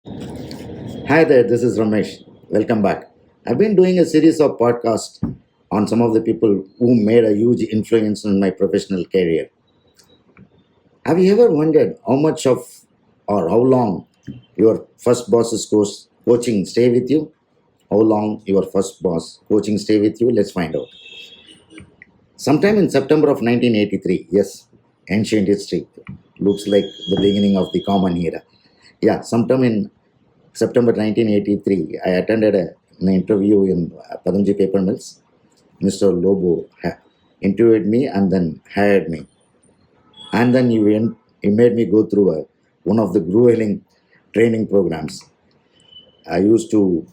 Hi there, this is Ramesh. Welcome back. I've been doing a series of podcasts on some of the people who made a huge influence on my professional career. Have you ever wondered how much of or how long your first boss's coaching stay with you? How long your first boss coaching stay with you? Let's find out. Sometime in September of 1983, yes, ancient history, looks like the beginning of the common era. Yeah, sometime in September 1983, I attended an interview in Pudumjee Paper Mills. Mr. Lobo interviewed me and then hired me. And then he made me go through one of the grueling training programs. I used to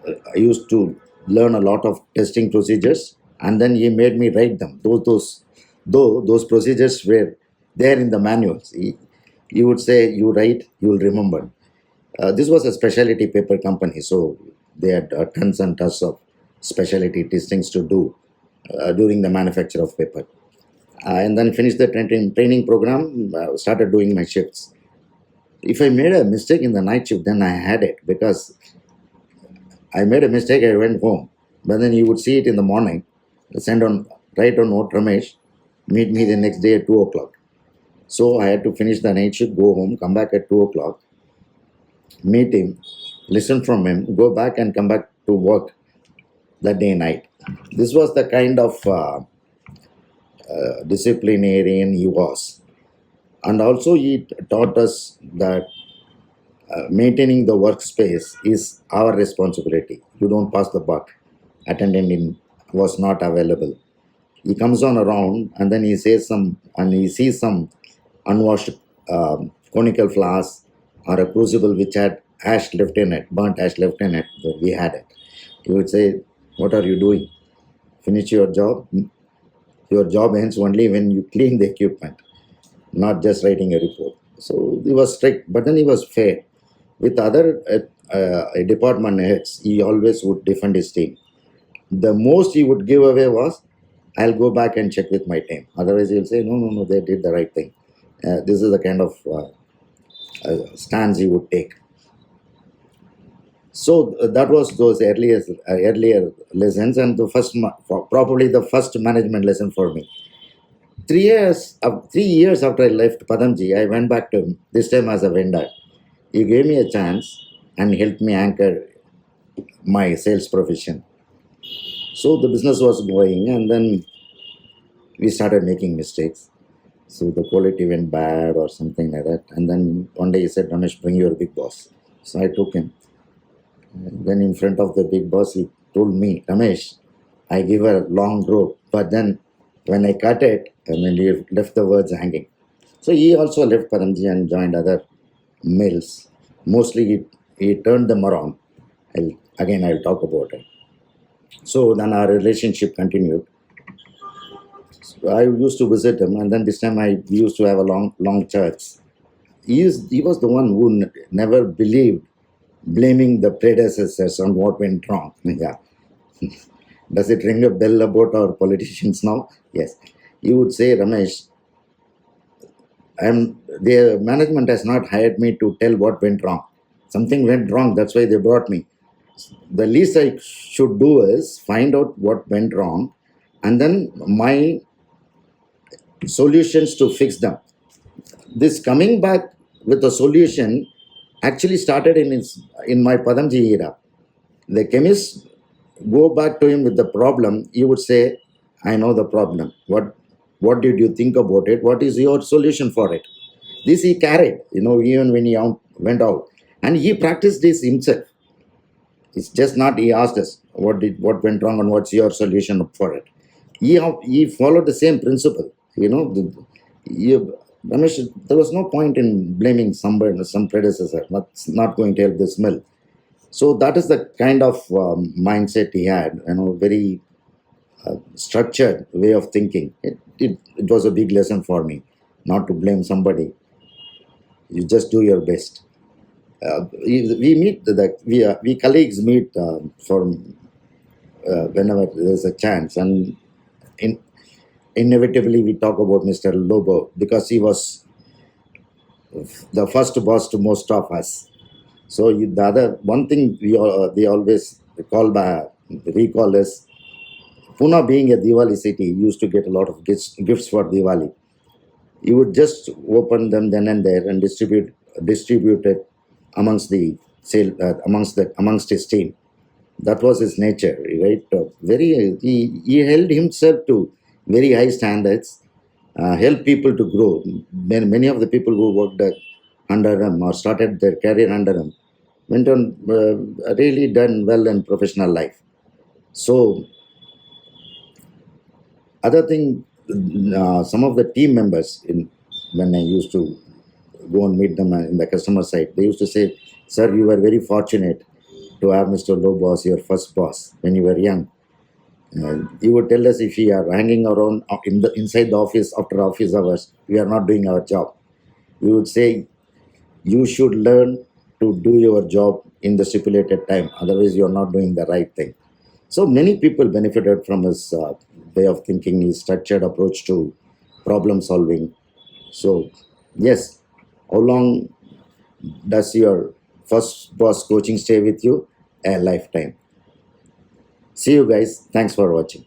I used to learn a lot of testing procedures, and then he made me write them. Though those procedures were there in the manuals, he would say, "You write, you will remember." This was a specialty paper company, so they had tons and tons of specialty testings to do during the manufacture of paper. And then finished the training program, started doing my shifts. If I made a mistake in the night shift, then I had it because I made a mistake, I went home. But then you would see it in the morning, write on note, Ramesh, meet me the next day at 2 o'clock. So I had to finish the night shift, go home, come back at 2 o'clock, meet him, listen from him, go back and come back to work that day night. This was the kind of disciplinarian he was. And also, he taught us that maintaining the workspace is our responsibility. You don't pass the buck. Attendant was not available. He comes on around and then he sees some unwashed conical flask or a crucible which had ash left in it, burnt ash left in it. We had it. He would say, "What are you doing? Finish your job. Your job ends only when you clean the equipment, not just writing a report." So he was strict, but then he was fair. With other department heads, he always would defend his team. The most he would give away was, "I'll go back and check with my team." Otherwise, he'll say, "No, no, no, they did the right thing." This is the kind of stance he would take. So that was those earlier lessons, and probably the first management lesson for me. 3 years after I left Padamji, I went back to him, this time as a vendor. He gave me a chance and helped me anchor my sales profession. So the business was going, and then we started making mistakes. So the quality went bad or something like that. And then one day he said, "Ramesh, bring your big boss." So I took him. Then in front of the big boss, he told me, "Ramesh, I give a long rope, but then when I cut it, and then he left the words hanging." So he also left Paramji and joined other mills. Mostly he turned them around. I'll talk about it. So then our relationship continued. So I used to visit him, and then this time we used to have a long chats. He was the one who never believed blaming the predecessors on what went wrong. Yeah. Does it ring a bell about our politicians now? Yes. He would say, "Ramesh, the management has not hired me to tell what went wrong. Something went wrong, that's why they brought me. The least I should do is find out what went wrong and then my solutions to fix them." This coming back with a solution actually started in my Padamji era. The chemists go back to him with the problem. He would say, "I know the problem. What did you think about it? What is your solution for it?" This he carried, even when he went out. And he practiced this himself. It's just not he asked us what went wrong and what's your solution for it. He followed the same principle. Ramesh, there was no point in blaming some predecessor. That's not going to help this mill. So that is the kind of mindset he had. Very structured way of thinking. It was a big lesson for me, not to blame somebody. You just do your best. We meet we colleagues meet for whenever there's a chance, and in, inevitably we talk about Mr. Lobo because he was the first boss to most of us. So the other one thing they always recall is Pune being a Diwali city used to get a lot of gifts for Diwali. You would just open them then and there and distribute it amongst the amongst his team. That was his nature, right? He held himself to very high standards, helped people to grow. Many of the people who worked under him or started their career under him went on really done well in professional life. So other thing, some of the team members in when I used to go and meet them in the customer side, they used to say, "Sir, you were very fortunate to have Mr. Lobo as your first boss when you were young." He would tell us if we are hanging around inside the office after office hours, we are not doing our job. We would say, you should learn to do your job in the stipulated time. Otherwise, you are not doing the right thing. So many people benefited from his way of thinking, his structured approach to problem solving. So, yes, how long does your first boss coaching stay with you? A lifetime. See you guys. Thanks for watching.